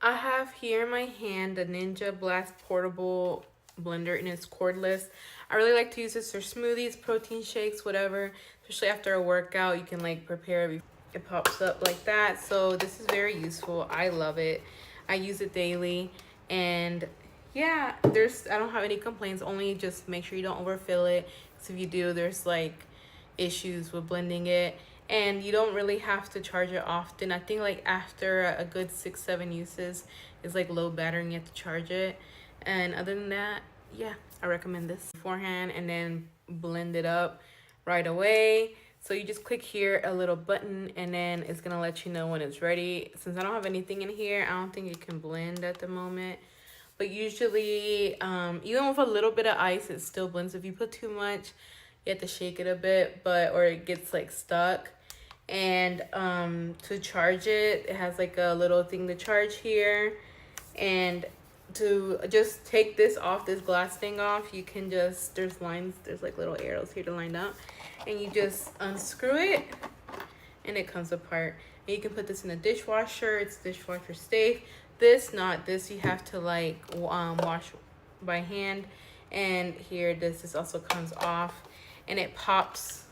I have here in my hand the Ninja Blast portable blender, and it's cordless. I really like to use this for smoothies, protein shakes, whatever. Especially after a workout, you can like prepare it. It pops up like that. So this is very useful. I love it. I use it daily, and yeah, I don't have any complaints. Only just make sure you don't overfill it. Because if you do, there's like issues with blending it, and you don't really have to charge it often. I think like after a good 6-7 uses, it's like low battery and you have to charge it. And other than that, yeah, I recommend this beforehand and then blend it up right away. So you just click here a little button, and then it's gonna let you know when it's ready. Since I don't have anything in here, I don't think it can blend at the moment. But usually, even with a little bit of ice, it still blends. If you put too much, you have to shake it a bit, or it gets like stuck. And to charge it, it has like a little thing to charge here. And to just take this off, this glass thing off, you can just, there's like little arrows here to line up, and you just unscrew it and it comes apart. And you can put this in a dishwasher. It's dishwasher safe. This, not this, you have to like wash by hand. And here, this also comes off, and it pops